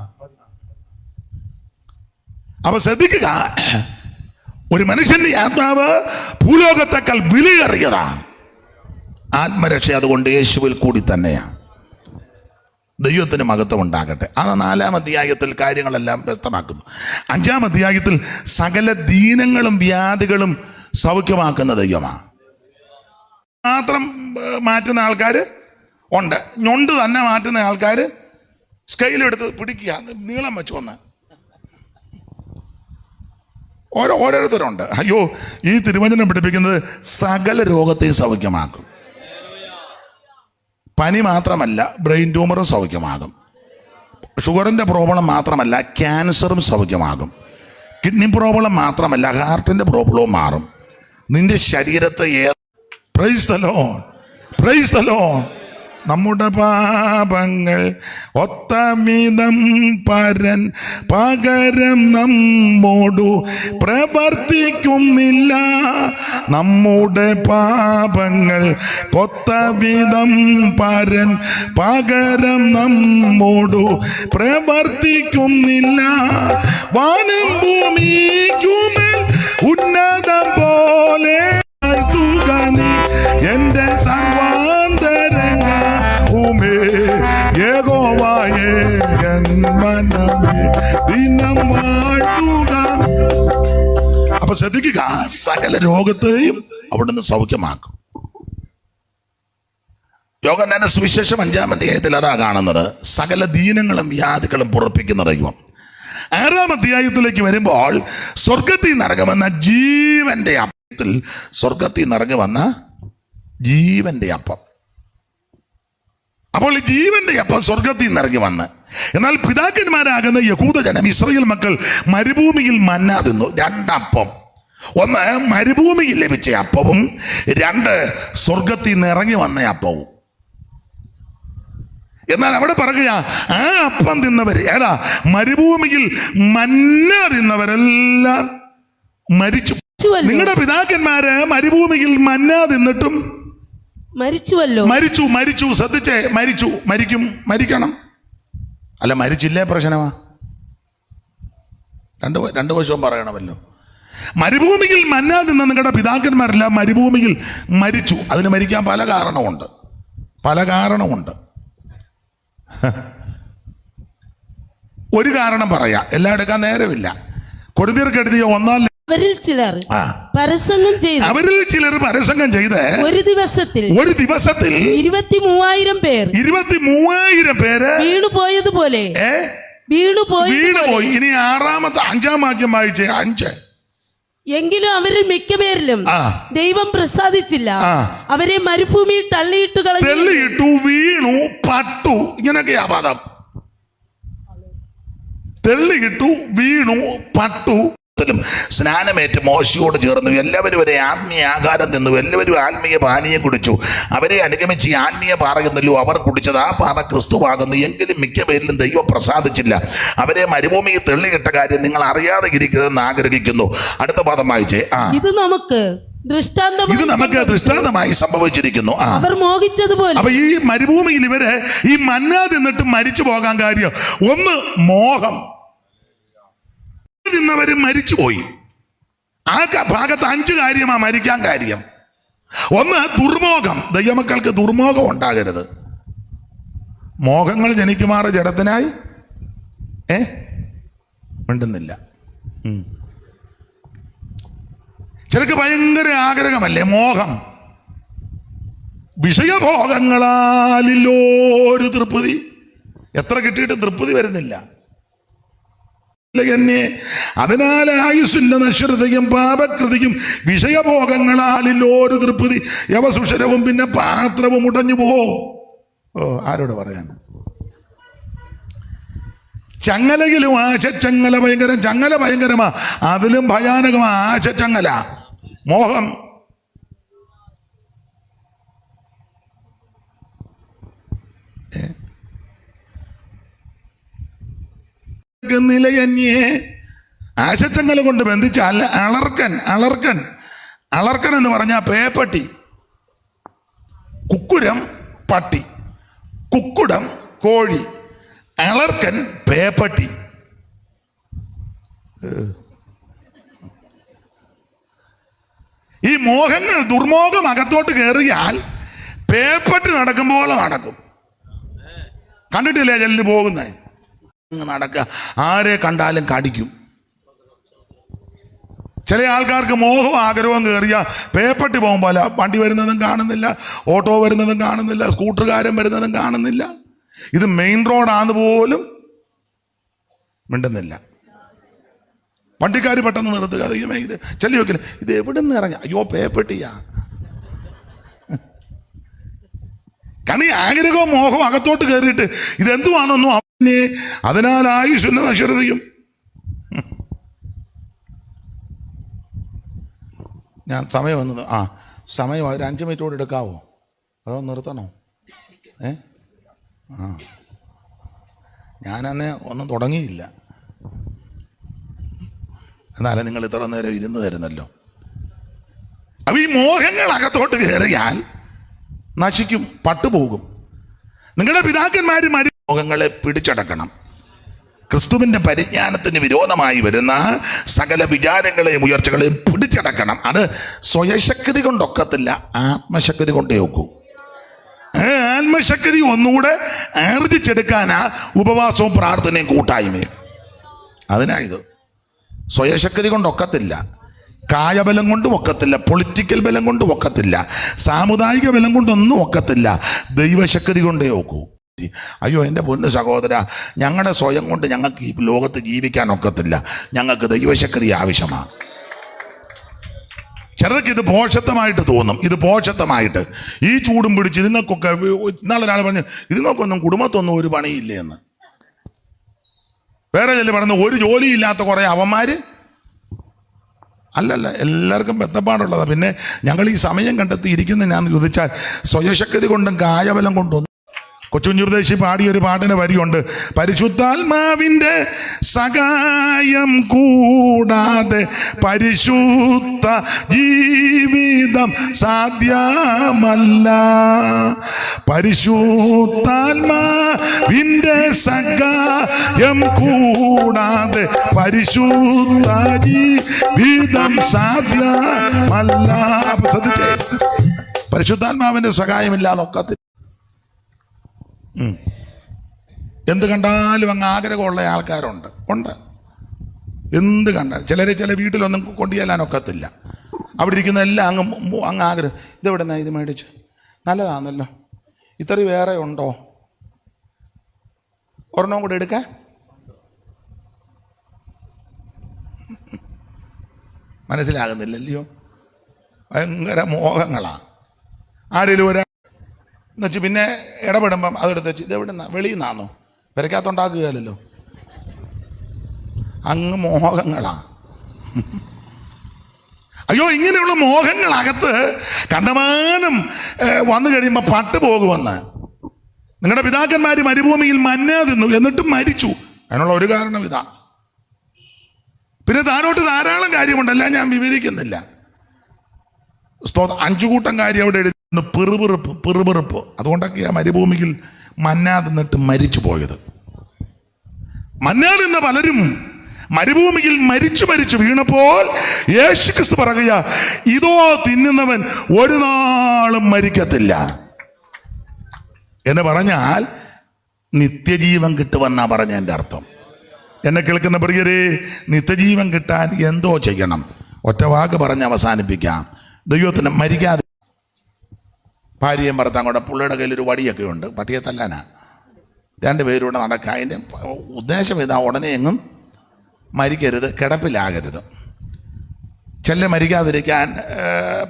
അപ്പൊ ശ്രദ്ധിക്കുക, ഒരു മനുഷ്യന്റെ ആത്മാവ് ഭൂലോകത്തേക്കാൾ വിലയേറിയതാണ്. ആത്മരക്ഷ അതുകൊണ്ട് യേശുവിൽ കൂടി തന്നെയാണ്. ദൈവത്തിന് മഹത്വം ഉണ്ടാകട്ടെ. ആ 4-ാം അധ്യായത്തിൽ കാര്യങ്ങളെല്ലാം വ്യക്തമാക്കുന്നു. 5-ാം അധ്യായത്തിൽ സകല ദീനങ്ങളും വ്യാധികളും സൗഖ്യമാക്കുന്ന ദൈവമാണ്. മാത്രം മാറ്റുന്ന ആൾക്കാർ ഉണ്ട്, ഞൊണ്ട് തന്നെ മാറ്റുന്ന ആൾക്കാർ സ്കെയിലെടുത്ത് പിടിക്കുക, നീളം വെച്ച് വന്ന് ഓരോരുത്തരുണ്ട്. അയ്യോ, ഈ തിരുവചനം പഠിപ്പിക്കുന്നത് സകല രോഗത്തെയും സൗഖ്യമാക്കും. പനി മാത്രമല്ല, ബ്രെയിൻ ട്യൂമറും സൗഖ്യമാകും. ഷുഗറിൻ്റെ പ്രോബ്ലം മാത്രമല്ല, ക്യാൻസറും സൗഖ്യമാകും. കിഡ്നി പ്രോബ്ലം മാത്രമല്ല, ഹാർട്ടിൻ്റെ പ്രോബ്ലവും മാറും. നിന്റെ ശരീരത്തെ praise the Lord, praise the Lord. നമ്മുടെ പാപങ്ങൾ ഒത്തമിതം പരൻ പകരം നമ്മോടു പ്രവർത്തിക്കുന്നില്ല. നമ്മുടെ പാപങ്ങൾ ഒത്തമിതം പരൻ പകരം നമ്മോടു പ്രവർത്തിക്കുന്നില്ല. വാനം ഭൂമിക്കുമേൽ ഉന്നതം പോലെ എന്റെ സർവാന്തരംഗമേ യഹോവയെ മനമേ ദിനം വാഴ്ത്തുക. അപ്പൊ ശ്രദ്ധിക്കുക, സകല രോഗത്തെയും അവിടുന്ന് സൗഖ്യമാക്കും. യോഹന്നാന്റെ സുവിശേഷം 5-ാം അധ്യായത്തിൽ അതാ കാണുന്നത്, സകല ദീനങ്ങളും വ്യാധികളും പുറപ്പിക്കുന്ന ദൈവം. 6-ാം അധ്യായത്തിലേക്ക് വരുമ്പോൾ സ്വർഗത്തിൽ നിറങ്ങി വന്ന ജീവന്റെ അപ്പത്തിൽ, സ്വർഗത്തിൽ നിറങ്ങി വന്ന ജീവന്റെ അപ്പം. അപ്പോൾ ഈ ജീവന്റെ അപ്പം സ്വർഗത്തിൽ നിറങ്ങി വന്ന്, എന്നാൽ പിതാക്കന്മാരാകുന്ന യഹൂദജനം, ഇസ്രായേൽ മക്കൾ മരുഭൂമിയിൽ മന്ന തിന്നു. 2 അപ്പം. 1 മരുഭൂമിയിൽ ലഭിച്ച അപ്പവും, 2 സ്വർഗത്തിൽ നിറങ്ങി വന്ന അപ്പവും. എന്നാൽ അവിടെ പറയുക ആ അപ്പം തിന്നവർ ഏതാ? മരുഭൂമിയിൽ മന്ന തിന്നവരെല്ലാം മരിച്ചു. നിങ്ങളുടെ പിതാക്കന്മാര് മരുഭൂമിയിൽ മന്ന തിന്നിട്ടും മരിച്ചുവല്ലോ. മരിച്ചു. ശ്രദ്ധിച്ചേ, മരിക്കണം. അല്ല, മരിച്ചില്ലേ പ്രശ്നമാ? രണ്ട് വശവും പറയണമല്ലോ. മരുഭൂമിയിൽ മന്ന തിന്ന നിങ്ങളുടെ പിതാക്കന്മാരെല്ലാം മരുഭൂമിയിൽ മരിച്ചു. അതിന് മരിക്കാൻ പല കാരണമുണ്ട്. ഒരു കാരണം പറയാം, എല്ലാം എടുക്കാൻ നേരമില്ല. കൊരിന്ത്യർക്ക് എഴുതിയ 1 അവരിൽ ചിലർ പരസംഗം ചെയ്ത് ഒരു ദിവസത്തിൽ 23,000 പേര് വീണുപോയതുപോലെ വീണുപോയി. ഇനി 5-ാം വാക്യം വായിച്ചേ. 5. എങ്കിലും അവരിൽ മിക്കപേരിലും ദൈവം പ്രസാദിച്ചില്ല. അവരെ മരുഭൂമിയിൽ തള്ളിയിട്ടു വീണു പട്ടു. ഇങ്ങനെയൊക്കെയാ പദം. തെള്ളിയിട്ടു വീണു പട്ടു. സ്നാനമേറ്റ് മോശയോട് ചേർന്നു. എല്ലാവരും ഒരേ ആത്മീയ ആഹാരം തിന്നു. എല്ലാവരും ആത്മീയ പാനീയം കുടിച്ചു. അവരെ അനുഗമിച്ച് ആത്മീയ പാറയുന്നല്ലോ അവർ കുടിച്ചത്. ആ പാറ ക്രിസ്തുവാകുന്നു. എങ്കിലും മിക്ക പേരിലും ദൈവം പ്രസാദിച്ചില്ല. അവരെ മരുഭൂമിയിൽ തെള്ളിയിട്ട കാര്യം നിങ്ങൾ അറിയാതെ ഇരിക്കുന്നതെന്ന് ആഗ്രഹിക്കുന്നു. അടുത്ത പദം വായിച്ചേ. ഇത് നമുക്ക് ദൃഷ്ടാന്തമായി സംഭവിച്ചിരിക്കുന്നു. അവർ മോഹിച്ചതുപോലെ. അപ്പൊ ഈ മരുഭൂമിയിൽ ഇവര് ഈ മന്ന തിന്നിട്ട് മരിച്ചു പോകാൻ കാര്യം ഒന്ന് മോഹം. തിന്നവരും മരിച്ചുപോയി. ആ ഭാഗത്ത് 5 കാര്യമാ മരിക്കാൻ കാര്യം. ഒന്ന് ദുർമോഹം. ദൈവമക്കൾക്ക് ദുർമോഹം ഉണ്ടാകരുത്. മോഹങ്ങൾ ജനിക്കുമാറ് ജഡത്തിനായി മിണ്ടുന്നില്ല. ചിലക്ക് ഭയങ്കര ആഗ്രഹമല്ലേ മോഹം. വിഷയഭോഗങ്ങളാലില്ലോരു തൃപ്തി. എത്ര കിട്ടിയിട്ട് തൃപ്തി വരുന്നില്ല. അതിനാൽ ആയുസ്സിന്റെ നശ്വരതയും പാപകൃതിയും വിഷയഭോഗങ്ങളാലില്ലോരു തൃപ്തി യവസുഷരവും പിന്നെ പാത്രവും ഉടഞ്ഞു പോവും. ആരോട് പറയാൻ? ചങ്ങലയിലും ആശച്ചങ്ങല ഭയങ്കരം. ചങ്ങല ഭയങ്കരമാ, അതിലും ഭയാനകമാ ആശച്ചങ്ങല. മോഹം. നിലയന്യേ ആശച്ചങ്ങല കൊണ്ട് ബന്ധിച്ചാൽ അളർക്കൻ എന്ന് പറഞ്ഞാൽ പേപ്പട്ടി. കുക്കുരം പട്ടി, കുക്കുടം കോഴി, അളർക്കൻ പേപ്പട്ടി. ഈ മോഹങ്ങൾ ദുർമോഹം അകത്തോട്ട് കയറിയാൽ പേപ്പട്ടി നടക്കും പോലെ നടക്കും. കണ്ടിട്ടില്ലേ ചെല്ലിന് പോകുന്നേ? നടക്കുക, ആരെ കണ്ടാലും കടിക്കും. ചില ആൾക്കാർക്ക് മോഹവും ആഗ്രഹവും കയറിയ പേപ്പട്ടി പോകുമ്പോൾ വണ്ടി വരുന്നതും കാണുന്നില്ല, ഓട്ടോ വരുന്നതും കാണുന്നില്ല, സ്കൂട്ടറുകാരൻ വരുന്നതും കാണുന്നില്ല. ഇത് മെയിൻ റോഡാന്ന് പോലും മിണ്ടുന്നില്ല. വണ്ടിക്കാർ പെട്ടെന്ന് നിർത്തുക. ഇത് ചെല്ലി വെക്കില്ല, ഇത് എവിടെ നിന്ന് ഇറങ്ങി? അയ്യോ പേപ്പട്ടിയാ. കാരണം ഈ ആഗ്രഹവും മോഹവും അകത്തോട്ട് കയറിയിട്ട് ഇതെന്തുവാണെന്നോ അവനെ. അതിനാൽ ആയുസ്സിന്റെ നശ്വരതയും. ഞാൻ സമയം വന്നത് സമയം ഒരു 5 മിനിറ്റ് കൂടി എടുക്കാവോ? അതോ നിർത്തണോ? ഞാനന്ന് ഒന്നും തുടങ്ങിയില്ല. എന്നാലും നിങ്ങൾ ഇത്ര നേരം ഇരുന്ന് തരുന്നല്ലോ. അപ്പൊ ഈ മോഹങ്ങൾ അകത്തോട്ട് കയറിയാൽ നശിക്കും, പട്ടുപോകും. നിങ്ങളുടെ പിതാക്കന്മാർ മോഹങ്ങളെ പിടിച്ചടക്കണം. ക്രിസ്തുവിന്റെ പരിജ്ഞാനത്തിന് വിരോധമായി വരുന്ന സകല വിചാരങ്ങളെയും ഉയർച്ചകളെയും പിടിച്ചടക്കണം. അത് സ്വയശക്തി കൊണ്ടൊക്കത്തില്ല, ആത്മശക്തി കൊണ്ടേ ഒക്കൂ. ആത്മശക്തി ഒന്നുകൂടെ ആർജിച്ചെടുക്കാനാ ഉപവാസവും പ്രാർത്ഥനയും കൂട്ടായ്മയും. അതിനായത് സ്വയശക്തി കൊണ്ടൊക്കത്തില്ല, കായബലം കൊണ്ടും ഒക്കത്തില്ല, പൊളിറ്റിക്കൽ ബലം കൊണ്ടും ഒക്കത്തില്ല, സാമുദായിക ബലം കൊണ്ടൊന്നും ഒക്കത്തില്ല. ദൈവശക്തി കൊണ്ടേ ഒക്കൂ. അയ്യോ എൻ്റെ പൊന്ന് സഹോദര, ഞങ്ങളുടെ സ്വയം കൊണ്ട് ഞങ്ങൾക്ക് ഈ ലോകത്ത് ജീവിക്കാൻ ഒക്കത്തില്ല. ഞങ്ങൾക്ക് ദൈവശക്തി ആവശ്യമാണ്. ചിലർക്ക് ഇത് പോഷത്വമായിട്ട് തോന്നും. ഇത് പോഷത്വമായിട്ട് ഈ ചൂടും പിടിച്ച് ഇതുങ്ങൾക്കൊക്കെ. ഇന്നാളെ ഒരാൾ പറഞ്ഞു ഇതുങ്ങൾക്കൊന്നും കുടുംബത്തൊന്നും ഒരു പണിയില്ലേ എന്ന്. വേറെ ചില പറഞ്ഞു ഒരു ജോലിയില്ലാത്ത കുറേ അവന്മാര്. അല്ലല്ല, എല്ലാവർക്കും ബന്ധപ്പാടുള്ളതാണ്. പിന്നെ ഞങ്ങൾ ഈ സമയം കണ്ടെത്തി ഇരിക്കുന്ന ഞാൻ ചോദിച്ചാൽ സ്വയശക്തി കൊണ്ടും കായബലം കൊണ്ടും കൊച്ചുഞ്ഞുർദേശി പാടിയൊരു പാട്ടിന് വരിയുണ്ട്, പരിശുദ്ധാത്മാവിൻ്റെ സഹായം കൂടാതെ പരിശുദ്ധ ജീവിതം സാധ്യമല്ല. പരിശുദ്ധാത്മാവിൻ്റെ സഹായം കൂടാതെ പരിശുദ്ധ ജീവിതം സാധ്യമല്ല. അപ്പൊ ശ്രദ്ധിച്ചേ, പരിശുദ്ധാത്മാവിൻ്റെ സഹായമില്ലാതൊക്കത്തില്ല. എന്ത് കണ്ടാലും അങ്ങ് ആഗ്രഹമുള്ള ആൾക്കാരുണ്ട്, ഉണ്ട്. എന്ത് കണ്ടാൽ ചില വീട്ടിലൊന്നും കൊണ്ടുചെല്ലാനൊക്കത്തില്ല. അവിടെ ഇരിക്കുന്ന എല്ലാം അങ്ങ് ആഗ്രഹം, ഇതെവിടെ നിന്നാ ഇത് മേടിച്ച്, നല്ലതാണല്ലോ, ഇത്ര വേറെ ഉണ്ടോ, ഒരെണ്ണം കൂടെ എടുക്കാൻ. മനസ്സിലാകുന്നില്ലല്ലയോ? ഭയങ്കര മോഹങ്ങളാണ്. ആരെങ്കിലും ഒരാൾ എന്നുവെച്ച് പിന്നെ ഇടപെടുമ്പം അതെടുത്ത് വെച്ച് ഇതെവിടെ നിന്നാ, വെളിയിൽ നിന്നാണോ, പെരക്കകത്തുണ്ടാക്കുകയല്ലോ. അങ്ങ് മോഹങ്ങളാണ്. അയ്യോ, ഇങ്ങനെയുള്ള മോഹങ്ങളകത്ത് കണ്ടമാനം വന്നു കഴിയുമ്പോൾ പട്ടുപോകുമെന്ന്. നിങ്ങളുടെ പിതാക്കന്മാർ മരുഭൂമിയിൽ മന്ന തിന്നു, എന്നിട്ടും മരിച്ചു. അതിനുള്ള ഒരു കാരണം ഇതാ. പിന്നെ താനോട്ട് ധാരാളം കാര്യമുണ്ടല്ല, ഞാൻ വിവരിക്കുന്നില്ല. 5 കൂട്ടം കാര്യം അവിടെ എഴുതി, പിറുപിറുപ്പ്. അതുകൊണ്ടൊക്കെ ആ മരുഭൂമിയിൽ മന്ന തിന്നിട്ട് മരിച്ചു പോയത്. മന്ന തിന്ന പലരും മരുഭൂമിയിൽ മരിച്ചു വീണപ്പോൾ യേശുക്രിസ്തു പറയുക, ഇതോ തിന്നുന്നവൻ ഒരു നാളും മരിക്കത്തില്ല എന്ന് പറഞ്ഞാൽ നിത്യജീവൻ കിട്ടുമെന്നാ പറഞ്ഞ എൻ്റെ അർത്ഥം. എന്നെ കേൾക്കുന്ന പ്രിയരെ, നിത്യജീവൻ കിട്ടാൻ എന്തോ ചെയ്യണം? ഒറ്റ വാക്ക് പറഞ്ഞ് അവസാനിപ്പിക്കാം. ദൈവത്തിന് മരിക്കാതെ. ഭാര്യയും ഭർത്താവും കൂടെ, പുള്ളിയുടെ കയ്യിൽ ഒരു വടിയൊക്കെ ഉണ്ട്, പട്ടിയെ തല്ലാനാ. 2 പേരൂടെ നടക്കുക. അതിൻ്റെ ഉദ്ദേശം ഇതാ, ഉടനെ എങ്ങും മരിക്കരുത്, കിടപ്പിലാകരുത്. മരിക്കാതിരിക്കാൻ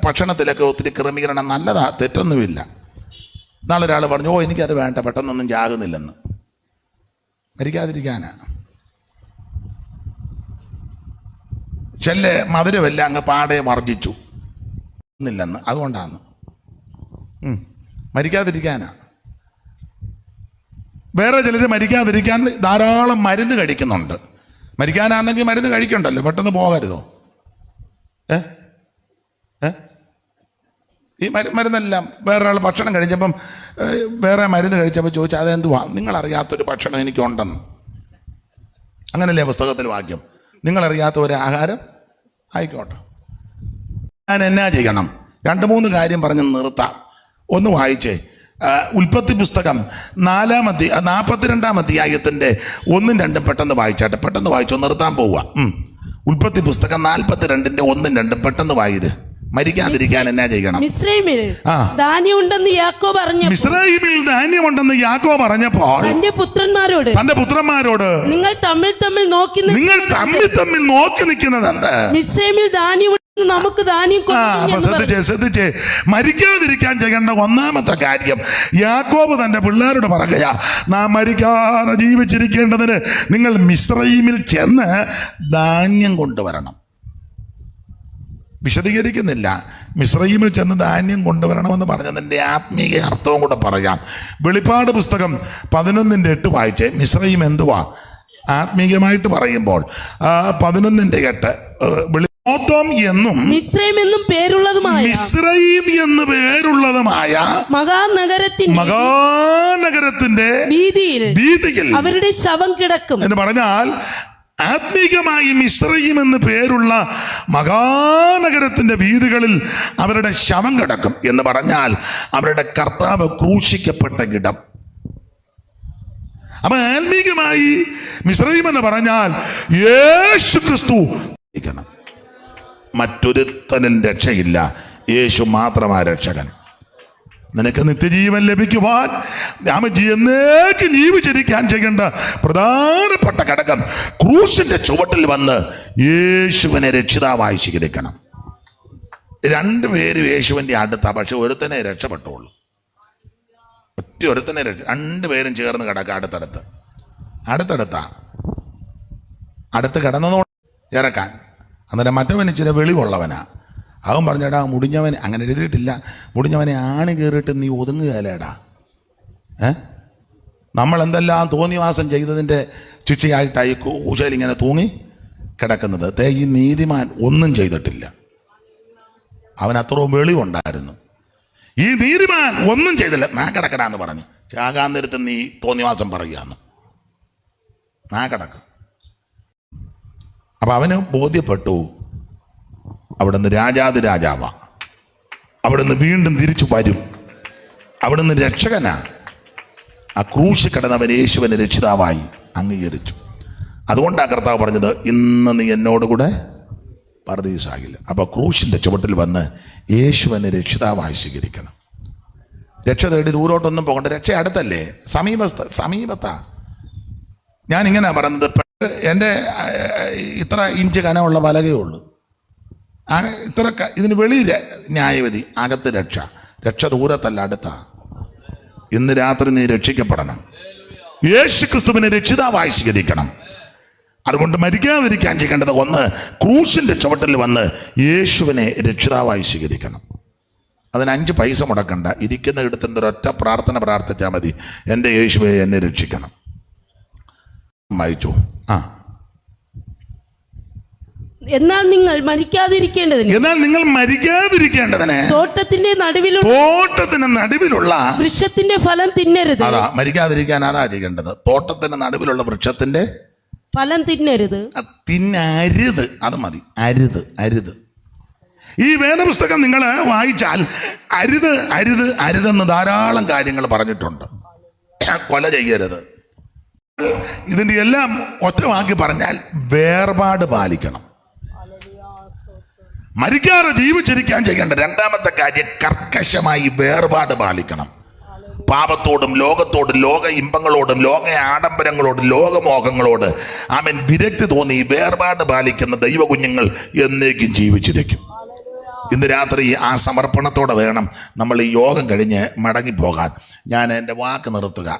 ഭക്ഷണത്തിലൊക്കെ ഒത്തിരി ക്രമീകരണം നല്ലതാ, തെറ്റൊന്നുമില്ല. നാളെ ഒരാൾ പറഞ്ഞു, ഓ എനിക്കത് വേണ്ട, പെട്ടെന്നൊന്നും ചാകുന്നില്ലെന്ന്. മരിക്കാതിരിക്കാനാ. മധുരമെല്ലാം അങ്ങ് പാടെ വർജിച്ചു എന്നില്ലെന്ന്, അതുകൊണ്ടാണ്. മരിക്കാതിരിക്കാനാ. വേറെ ചിലർ മരിക്കാതിരിക്കാൻ ധാരാളം മരുന്ന് കഴിക്കുന്നുണ്ട്. മരിക്കാനാണെങ്കിൽ മരുന്ന് കഴിക്കണ്ടല്ലോ, പെട്ടെന്ന് പോകരുതോ? ഈ മരുന്നെല്ലാം വേറൊരാൾ ഭക്ഷണം കഴിച്ചപ്പം വേറെ മരുന്ന് കഴിച്ചപ്പോൾ ചോദിച്ചാൽ അതെന്തുവാ, നിങ്ങളറിയാത്തൊരു ഭക്ഷണം എനിക്കുണ്ടെന്ന്. അങ്ങനല്ലേ പുസ്തകത്തിൽ വാക്യം? നിങ്ങളറിയാത്ത ഒരു ആഹാരം ആയിക്കോട്ടെ. ഞാൻ എന്നാ ചെയ്യണം? 2-3 കാര്യം പറഞ്ഞ് നിർത്താം. ഒന്ന് വായിച്ചേ. ഉൽപ്പത്തി പുസ്തകം 42-ാം അധ്യായത്തിൻ്റെ 1-2 പെട്ടെന്ന് വായിച്ചാട്ടെ. പെട്ടെന്ന് വായിച്ചോ, നിർത്താൻ പോവുക. ഉൽപ്പത്തി പുസ്തകം 42-ന്റെ 1-2 പെട്ടെന്ന് വായിര്. മരിക്കാതിരിക്കാൻ എന്നാ ചെയ്യണം? മിസ്രൈമിൽ ധാന്യമുണ്ടെന്ന് യാക്കോബ് പറഞ്ഞപ്പോൾ തന്റെ പുത്രന്മാരോട് നിങ്ങൾ തമ്മിൽ നോക്കി നിൽക്കുന്നത് എന്ത്? മിസ്രൈമിൽ ധാന്യം നമുക്ക് ധാന്യം. ശ്രദ്ധിച്ചേ, മരിക്കാതിരിക്കാൻ ചെയ്യേണ്ട 1-ാമത്തെ കാര്യം യാക്കോബ് തന്റെ പിള്ളേരോട് പറയുക, നാം മരിക്കാതെ ജീവിച്ചിരിക്കേണ്ടതിന് നിങ്ങൾ മിസ്രയീമിൽ ചെന്ന് ധാന്യം കൊണ്ടുവരണം. വിശദീകരിക്കുന്നില്ല. മിസ്രയീമിൽ ചെന്ന് ധാന്യം കൊണ്ടുവരണമെന്ന് പറഞ്ഞതിൻ്റെ ആത്മീയ അർത്ഥവും കൂടെ പറയാം. വെളിപ്പാട് പുസ്തകം 11-8 വായിച്ചേ. മിസ്രയീം എന്തുവാ ആത്മീയമായിട്ട് പറയുമ്പോൾ? 11-8 എന്നും മിസ്രയീം എന്നും പേരുള്ളതുമായ മഹാനഗരത്തിന്റെ വീതിയിൽ അവരുടെ ശവം കിടക്കും എന്ന് പറഞ്ഞാൽ, ആത്മീകമായി മിസ്രയീം എന്ന് പേരുള്ള മഹാനഗരത്തിന്റെ വീഥികളിൽ അവരുടെ ശവം കിടക്കും എന്ന് പറഞ്ഞാൽ അവരുടെ കർത്താവ് ക്രൂശിക്കപ്പെട്ട ഇടം. അപ്പൊ ആത്മീകമായി മിസ്രയീം എന്ന് പറഞ്ഞാൽ യേശു ക്രിസ്തു. മറ്റൊരുത്തനും രക്ഷയില്ല, യേശു മാത്രമാ രക്ഷകൻ. നിനക്ക് നിത്യജീവൻ ലഭിക്കുവാൻ എന്നേക്കും ജീവിച്ചിരിക്കാൻ ചെയ്യേണ്ട പ്രധാനപ്പെട്ട ഘടകം ക്രൂശിന്റെ ചുവട്ടിൽ വന്ന് യേശുവിനെ രക്ഷിതാവായി സ്വീകരിക്കണം. 2 പേരും യേശുവിൻ്റെ അടുത്താ, പക്ഷെ ഒരുത്തനെ രക്ഷപ്പെട്ടുള്ളൂ. ഒരുത്തനെ 2 പേരും ചേർന്ന് കിടക്കുക അടുത്ത് കിടന്നതോടെ ഇറക്കാൻ. അന്നേരം മറ്റവൻ ഇച്ചിരി വെളിവുള്ളവനാ. അവൻ പറഞ്ഞേടാ, മുടിഞ്ഞവൻ, അങ്ങനെ എഴുതിയിട്ടില്ല, മുടിഞ്ഞവനെ ആണ് കയറിയിട്ട് നീ ഒതുങ്ങുകയല്ലേടാ. നമ്മൾ എന്തെല്ലാം തോന്നിവാസം ചെയ്തതിൻ്റെ ശിക്ഷയായിട്ടായി കൂശയിൽ ഇങ്ങനെ തൂങ്ങി കിടക്കുന്നത്. ഈ നീതിമാൻ ഒന്നും ചെയ്തിട്ടില്ല, അവൻ അത്രയും വെളിവുണ്ടായിരുന്നു. ഈ നീതിമാൻ ഒന്നും ചെയ്തില്ല. നാ കിടക്കടാന്ന് പറഞ്ഞു. ചാകാൻ നേരത്ത് നീ തോന്നിവാസം പറയുകയാണ്, നാ കിടക്കും. അപ്പൊ അവന് ബോധ്യപ്പെട്ടു അവിടുന്ന് രാജാതിരാജാവാ, അവിടുന്ന് വീണ്ടും തിരിച്ചു വരും, അവിടുന്ന് രക്ഷകനാ. ആ ക്രൂശിൽ കിടന്നവൻ യേശുവിനെ രക്ഷിതാവായി അംഗീകരിച്ചു. അതുകൊണ്ടാണ് കർത്താവ് പറഞ്ഞത്, ഇന്ന് നീ എന്നോടുകൂടെ പർദീസാകില്ല. അപ്പോൾ ക്രൂശിൻ്റെ ചുവട്ടിൽ വന്ന് യേശുവിനെ രക്ഷിതാവായി സ്വീകരിക്കണം. രക്ഷ തേടി ദൂരോട്ടൊന്നും പോകണ്ട, രക്ഷ അടുത്തല്ലേ, സമീപത്താ. ഞാനിങ്ങനെ പറയുന്നത്, എൻ്റെ ഇത്ര ഇഞ്ച് കനമുള്ള പലകയേ ഉള്ളൂ. ഇത്ര ഇതിന് വെളിയിൽ ന്യായവിധി, അകത്ത് രക്ഷ. രക്ഷ ദൂരത്തല്ല, അടുത്താ. ഇന്ന് രാത്രി നീ രക്ഷിക്കപ്പെടണം, യേശു ക്രിസ്തുവിനെ രക്ഷിതാവായി സ്വീകരിക്കണം. അതുകൊണ്ട് മരിക്കാതിരിക്കാൻ ചെയ്യേണ്ടത്, ഒന്ന് ക്രൂശിൻ്റെ ചുവട്ടിൽ വന്ന് യേശുവിനെ രക്ഷിതാവായി സ്വീകരിക്കണം. അതിന് 5 പൈസ മുടക്കണ്ട, ഇരിക്കുന്ന ഇടത്തിൻ്റെ ഒരൊറ്റ പ്രാർത്ഥന പ്രാർത്ഥിച്ചാൽ മതി, എൻ്റെ യേശുവെ എന്നെ രക്ഷിക്കണം. വായിച്ചു. എന്നാൽ നിങ്ങൾ മരിക്കാതിരിക്കേണ്ടതിന് തോട്ടത്തിന്റെ നടുവിലുള്ള വൃക്ഷത്തിന്റെ ഫലം തിന്നരുത്. അതാ മരിക്കാതിരിക്കാൻ അതാ ചെയ്യേണ്ടത്. തോട്ടത്തിന്റെ നടുവിലുള്ള വൃക്ഷത്തിന്റെ ഫലം തിന്നരുത്. അത് മതി. അരുത്. ഈ വേദപുസ്തകം നിങ്ങൾ വായിച്ചാൽ അരുതെന്ന് ധാരാളം കാര്യങ്ങൾ പറഞ്ഞിട്ടുണ്ട്. കൊല ചെയ്യരുത്. ഇതിന്റെ എല്ലാം ഒറ്റവാക്കി പറഞ്ഞാൽ വേർപാട് പാലിക്കണം. മരിക്കാതെ ജീവിച്ചിരിക്കാൻ ചെയ്യേണ്ട രണ്ടാമത്തെ കാര്യം, കർക്കശമായി വേർപാട് പാലിക്കണം. പാപത്തോടും ലോകത്തോടും ലോക ഇമ്പങ്ങളോടും ലോക ആഡംബരങ്ങളോടും ലോകമോഹങ്ങളോട് വിരക്തി തോന്നി വേർപാട് പാലിക്കുന്ന ദൈവകുഞ്ഞുങ്ങൾ എന്നേക്കും ജീവിച്ചിരിക്കും. ഇന്ന് രാത്രി ആ സമർപ്പണത്തോടെ വേണം നമ്മൾ ഈ യോഗം കഴിഞ്ഞ് മടങ്ങിപ്പോകാൻ. ഞാൻ എൻ്റെ വാക്ക് നിർത്തുക.